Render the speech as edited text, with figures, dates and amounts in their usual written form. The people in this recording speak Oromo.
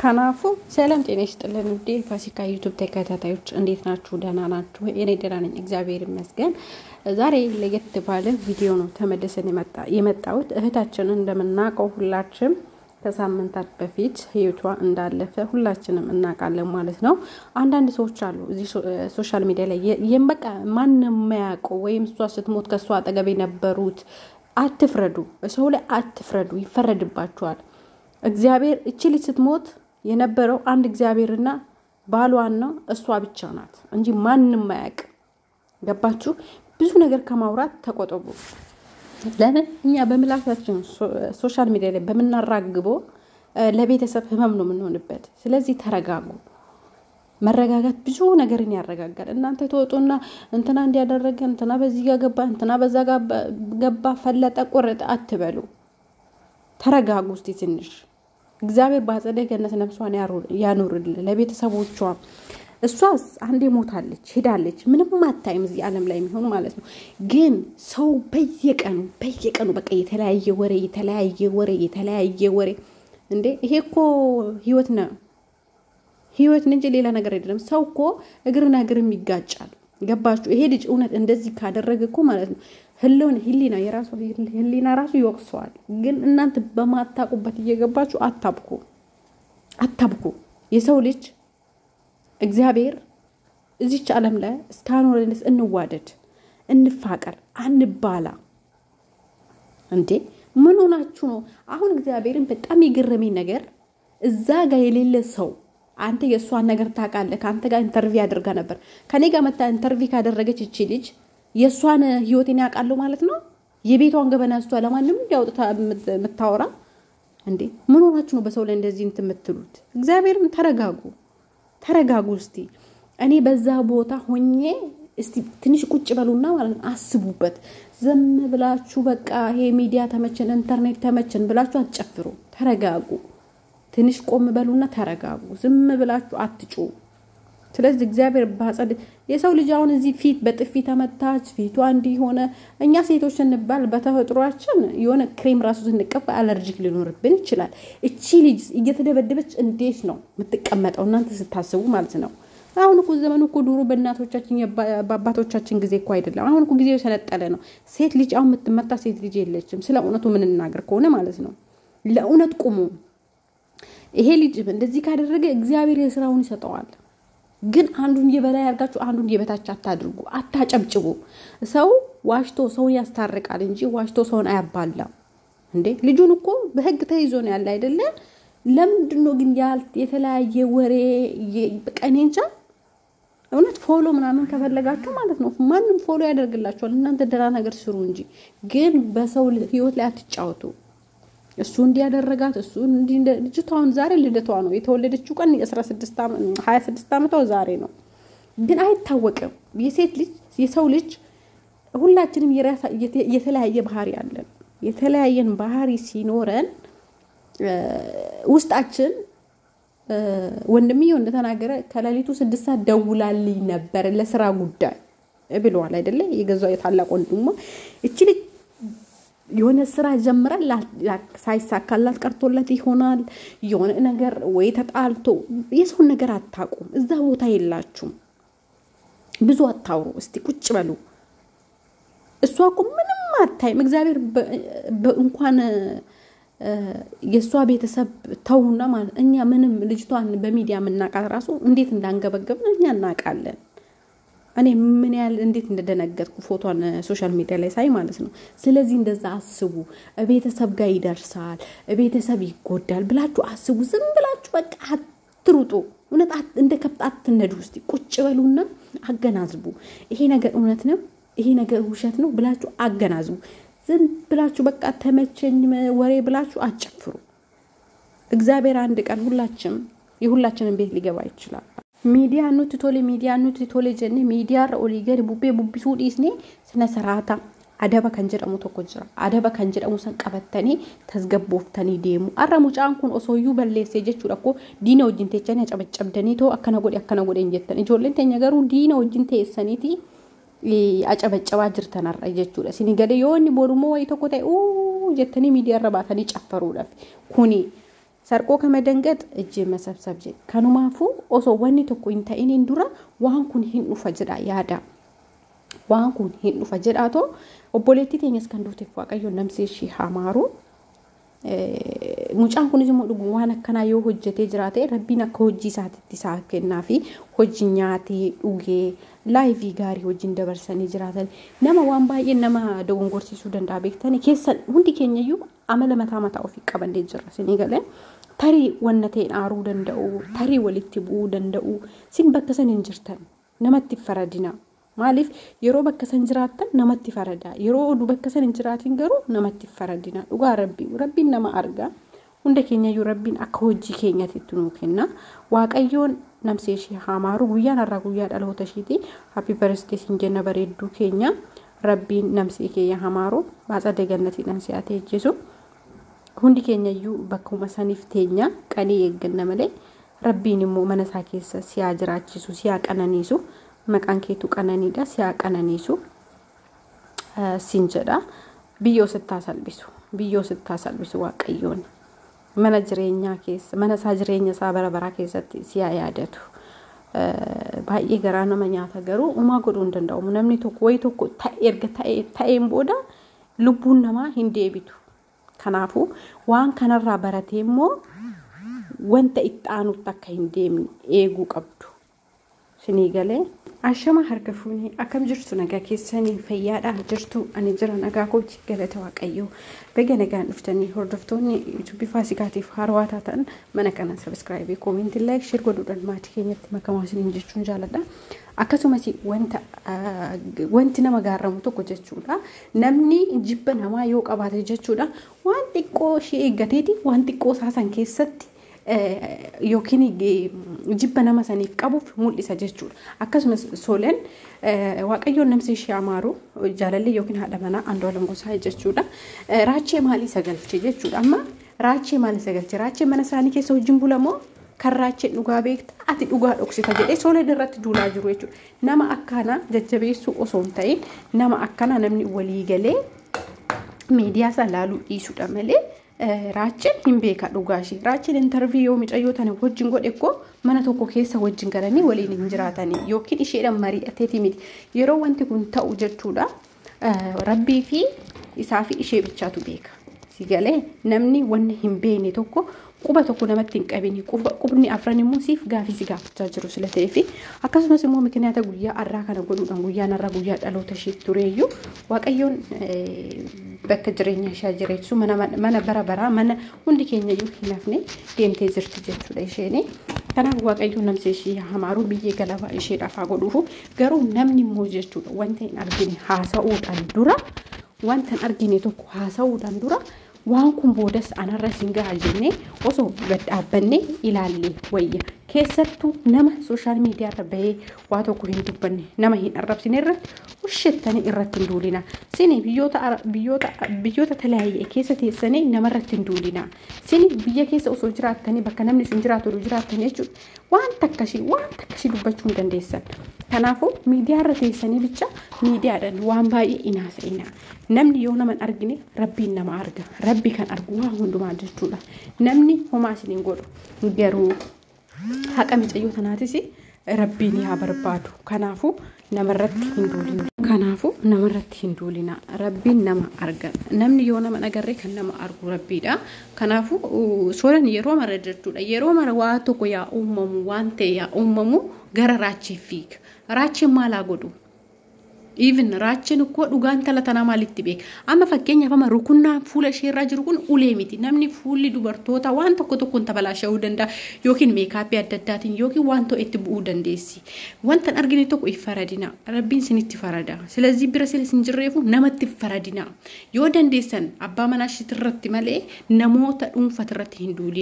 ካናፉ ሰላም ጤና ይስጥልን ውዴ ፋሲካ ዩቲዩብ ተከታታዮች እንዴት ናችሁ? ደህና ናችሁ? እኔ ደህና ነኝ እግዚአብሔር ይመስገን። ዛሬ ለየት ባለ ቪዲዮ ነው ተመልሰን የመጣሁት። እህታችንን እንደምናውቀው ሁላችንም ከሳምንታት በፊት ህይወቷ እንዳለፈ ሁላችንም እናውቃለን ማለት ነው። አንዳንድ ሰዎች አሉ እዚህ ሶሻል ሚዲያ ላይ የምበቃ ማንንም የማያውቁ ወይም እሷ ስትሞት ከሷ አጠገብ የነበሩት አትፍረዱ፣ ሰው ላይ አትፍረዱ፣ ይፈረድባችኋል። እግዚአብሔር እቺ ልጅ ስትሞት የነበረው አንድ እግዚአብሔርና ባሏና እሷ ብቻ ናት እንጂ ማንንም ማያቅ። ገባችሁ? ብዙ ነገር ከማውራት ተቆጠቡ። ለምን እኛ በምላሳችን ሶሻል ሚዲያ ላይ በመናራግበው ለቤተሰብ ህመም ነው የምንሆንበት። ስለዚህ ተረጋጉ። መረጋጋት ብዙ ነገርን ያረጋጋል። እናንተ ተወጡና እንትና እንዲያደረገ እንትና በዚህ ጋር ገባ እንትና በዛ ጋር ገባ ፈለጠ ቆረጠ አትበሉ። ተረጋጉ እስቲ ትንሽ። እግዚአብሔር ባጸደ ገነት ነፍሷን ያኑርልን ለቤተሰቦቿ። እሷስ አንዴ ሞታለች ሄዳለች ምንም አታይም እዚህ ዓለም ላይ የሚሆን ማለት ነው። ግን ሰው በየቀኑ በቃ የተለያየ ወሬ እንዴ! ይሄ እኮ ህይወት ነው እንጂ ሌላ ነገር አይደለም። ሰው እኮ እግርና እግርም ይጋጫል። ገባችሁ? ይሄ ልጅ እውነት እንደዚህ ካደረገ እኮ ማለት ነው ህሊና ራሱ ይወቅሰዋል። ግን እናንተ በማታቁበት እየገባችሁ አታብኩ። የሰው ልጅ እግዚአብሔር እዚች ዓለም ላይ እስካኖረንስ እንዋደድ፣ እንፋቀር፣ አንባላ። እንዴ ምን ሆናችሁ ነው? አሁን እግዚአብሔርን በጣም ይገረመኝ ነገር እዛ ጋር የሌለ ሰው አንተ የሷን ነገር ታቃለ ካንተ ጋር ኢንተርቪው አድርጋ ነበር። ከኔ ጋር መጣ ኢንተርቪው ካደረገች እቺ ልጅ የሷን ህይወትን ያቃለው ማለት ነው። የቤቷን ገበናስቷ ለማንም ያውጣ መታወራ እንዴ! ምን ሆናችሁ ነው በሰው ላይ እንደዚህ እንትምትሉት? እግዚአብሔርን ተረጋጉ እስቲ። እኔ በዛ ቦታ ሆኜ እስቲ ትንሽ ቁጭ በሉና ማለት አስቡበት። ዝም ብላችሁ በቃ ይሄ ሚዲያ ተመቸን ኢንተርኔት ተመቸን ብላችሁ አትጨፍሩ። ተረጋጉ። ትንሽ ቆም በሉና ተረጋጉ። ዝም ብላችሁ አትጩ። ስለዚህ እግዚአብሔር ባጸደ የሰው ልጅ አሁን እዚህ ፊት በጥፊ ተመታች ፊቷ እንዲ ሆነ። እኛ ሴቶች እንባል በተፈጥሯችን የሆነ ክሬም ራሱ ስንቀባ አለርጂክ ሊኖርብን ይችላል። እቺ ልጅ እየተደበደበች እንዴት ነው የምትቀመጠው እናንተ ስታስቡ ማለት ነው? አሁን እኮ ዘመኑ እኮ ዱሮ በእናቶቻችን በአባቶቻችን ጊዜ እኮ አይደለም። አሁን እኮ ጊዜው ሰለጠለ ነው። ሴት ልጅ አሁን የምትመታ ሴት ልጅ የለችም። ስለ እውነቱ ምን እናገር ከሆነ ማለት ነው። ለእውነት ቁሙ። ይሄ ልጅ እንደዚህ ካደረገ እግዚአብሔር የሥራውን ይሰጠዋል። ግን አንዱን የበላይ አርጋችሁ አንዱን የበታች አታድርጉ፣ አታጨብጭቡ። ሰው ዋሽቶ ሰው ያስታርቃል እንጂ ዋሽቶ ሰውን አያባላም። እንዴ ልጁን እኮ በህግ ተይዞ ነው ያለ አይደለ? ለምንድነው ግን የተለያየ ወሬ በቀኔንቻ እውነት ፎሎ ምናምን ከፈለጋችሁ ማለት ነው ማንንም ፎሎ ያደርግላችኋል። እናንተ ደራ ነገር ስሩ እንጂ ግን በሰው ህይወት ላይ አትጫወቱ። እሱ እንዲያደረጋት እሱ ልጅቷን ዛሬ ልደቷ ነው የተወለደችው ቀን 26 ዓመቷ ዛሬ ነው። ግን አይታወቅም። የሴት ልጅ የሰው ልጅ ሁላችንም የተለያየ ባህሪ አለን። የተለያየን ባህሪ ሲኖረን ውስጣችን ወንድምየው እንደተናገረ ከሌሊቱ 6 ሰዓት ደውላልኝ ነበር ለስራ ጉዳይ ብሏል አይደለ? የገዛው የታላቅ ወንድሙ እቺ ልጅ የሆነ ስራ ጀምራል ሳይሳካላት ቀርቶለት ይሆናል። የሆነ ነገር ወይ ተጣልቶ የሰው ነገር አታቁም። እዛ ቦታ የላችሁም። ብዙ አታውሩ። እስቲ ቁጭ በሉ። እሷ እኮ ምንም አታይም። እግዚአብሔር እንኳን የሷ ቤተሰብ ተውና ማለት እኛ ምንም ልጅቷን በሚዲያ ምናቃት ራሱ እንዴት እንዳንገበገብን እኛ እናቃለን። እኔ ምን ያህል እንዴት እንደደነገጥኩ ፎቶን ሶሻል ሚዲያ ላይ ሳይ ማለት ነው። ስለዚህ እንደዛ አስቡ። ቤተሰብ ጋር ይደርሳል፣ ቤተሰብ ይጎዳል ብላችሁ አስቡ። ዝም ብላችሁ በቃ አትሩጡ። እውነት እንደ ከብት አትነዱ። እስቲ ቁጭ በሉና አገናዝቡ። ይሄ ነገር እውነት ነው ይሄ ነገር ውሸት ነው ብላችሁ አገናዝቡ። ዝም ብላችሁ በቃ ተመቸኝ ወሬ ብላችሁ አጨፍሩ። እግዚአብሔር አንድ ቀን የሁላችንን ቤት ሊገባ ይችላል። ሚዲያ ኑት ቶሌ ጀኔ ሚዲያ ኦሊገር ቡቢሱ ዲስኔ ስነ ሰራታ አደባ ከንጀራሙ ተቆጅራ አደባ ከንጀራሙ ሰንቀበተኒ ተዝገቦፍተኒ ዴሙ አራሙጫን ኩን ኦሶዩ በለሴ ጀቹራኮ ዲኖ ጅንቴቸን ያጨበጨብደኒ ቶ አከናጎዲ እንጀተን ጆለን ተኛገሩ ዲኖ ጅንቴ ሰኒቲ አጨበጨባ ጅርተናራ ጀቹራ ሲኒገደ ዮኒ ቦሩሞ ወይ ተቆታይ ጀተኒ ሚዲያ ረባተኒ ጨፈሩ ለፍ ኩኒ sarqoo kama dangat ejje masabsab je kanumaafu osoo wanni tokko hin ta'in dura waan kun hin dhufa jedha yaada waan kun hin dhufa jedhaato obboleetti teenyas kan duuteef waaqayyo namsee ishii hamaaru mucaan kunis immoo dhugu waan akkanaa yoo hojjetee jiraate rabbiin akka hojii isaatitti isaa kennaa fi hojii nyaatee dhugee laayivii gaarii wajjin dabarsanii jiraatan nama waan baay'ee nama dogongorsiisuu danda'a beektanii keessa hundi keenyayyuu amala mataa ofii qabannee jirra sinii galee tarii wanna ta'een aaruu danda'u tarii walitti bu'uu danda'u sin bakka san hin jirtan namatti faradina maaliif yeroo bakka san jiraattan namatti farada yeroo oduu bakka san hin jiraatin garuu namatti faradina dhugaa rabbiin nama arga hunda keenyayyuu rabbiin akka hojii keenyaatti nuu kenna waaqayyoon namsee ishee hamaaru guyyaan har'a guyyaa dhaloota isheeti happy birthday sin jenna bareedduu keenya rabbiin namsee keenya hamaaru baasa dagannati namsee ate ejjesu hundi keenyayyuu bakkuma saniif teenya qanii eegganna malee rabbiin immoo mana isaa keessa siyaa jiraachisu siyaa qananiisu maqaan keetu qananiidha siyaa qananiisu sin jedha biyyoo sittaa salbisu waaqayyoon mana jireenyaa keessa mana isaa jireenya isaa bara baraa keessatti siyaa yaadatu baay'ee garaa nama nyaata garuu umaa godhuu hin danda'u namni tokko way tokko erga ta'een booda lubbuun namaa hin deebitu kanaafuu waan kanarraa baratee immoo wanta itti aanutti akka hin deemne eeguu qabdu sinii galee ashama harka fuunii akkam jirtu nagaa keessanii fayyaadhaan jirtu ani jira nagaa kooti galata waaqayyoo baga nagaan dhuftanii hordoftoonni YouTube faasikaatiif haarawaa taatan mana kana subscribe comment like share godhuudhaan maatii keenyatti makamaa isiniin jechuun jaaladha akkasumas wanti nama gaaramu tokko jechuudha namni jibba namaa yoo qabaate jechuudha waan xiqqoo ishee eeggateeti waan xiqqoo saasan keessatti yookiin jibba nama saniif qabuuf mul'isa jechuudha akkasumas solen waaqayyoon namsee ishee amaaru jaalallee yookiin haadha manaa Andu'aalam Gosaa jechuudha raachee maalii sagalche jechuudha amma raachee maalii sagalche raachee mana isaanii keessa wajjin bulamoo kan raachee dhugaa beekta ati dhugaa dhoksita jedhee solen irratti duulaa jiru jechuudha nama akkana jajjabeessuu osoo hin ta'in nama akkana namni walii galee miidiyaa isaa laaluu dhiisuudha malee raacheen hin beeka dhugaashi raacheen interview micayyoo tana wajjin godhekko mana tokko keessa wajjin galanii waliin hin jiraatanii yookiin isheedhaan mari'ateeti miti yeroo wanti kun ta'u jechuudha rabbii fi isaa fi ishee bichaatu beeka sigalee namni wanni hin beekne tokko quba tokko namatti hin qabini qubni afran immoo siif gaafii si gaafachaa jiru sila ta'ee fi akkasumas immoo mikinaata guyyaa arraa kana godhuudhaan guyyaan arraa guyyaa dhaloota ishee tureeyyuu waaqayyoon bakka jireenya ishee jireessu mana bara baraa mana hundi keenyayyuu hin hafne deemtee jirti jechuudha isheen kanaaf waaqayyoon namsee ishee hamaaru biyyee galabaa ishee dhafaa godhuufu garuu namni immoo jechuudha wanta hin argine haasa'uudhaan dura wanta hin argine tokko haasa'uudhaan dura waan kun boodas anarra singaa jennee osoo gad dhaabbanne ilaalle wayya keessattuu nama social media irra bahee waa tokko hin dubbanne nama hin arrabsine irratti ushettanii irratti hin duulina sini biyyoota talaayee keessa teessanii nama irratti hin duulina sini biyya keessa osoo jiraattanii bakka namni sun jiraatu jiraattanii jechuudha waan takkashii dubbachuu hin dandeessan kanaafuu miidiyaa irra teessanii bicha miidiyaadhaan waan baay'ee inaasa'ina namni yoo nama argine rabbiin nama arga rabbi kan argu waan hundumaa jechuudha namni homaa isiniin godhu garuu haqa micayyoo tanaatis rabbiin yaa barbaadu kanaafuu namarratti hin duulina rabbiin nama arga namni yoo nama agarree kan nama argu rabbiidha kanaafuu solan yeroo mara jechuudha yeroo mara waa tokko yaa uumamu waan ta'e yaa uumamu gara raachii fiiga raachiin maalaa godhu even raacheen uko dhugaan tala tana maalitti beek amma fakkeenyaaf amma rukunnaa fuula ishee irra jiru kun ulee miti namni fuulli dubartoota waan tokkoon tabalaasha'uu danda'a yookiin meekaappii adda addaatiin yookiin waan ta'e itti bu'uu dandeessi wanta argine tokko ifaradina rabbiin sinitti farada silazii bira sin jirreefu namatti faradina yoo dandeessan abbaa manaa shitirratti malee namoota dhuunfatirratti hin duulin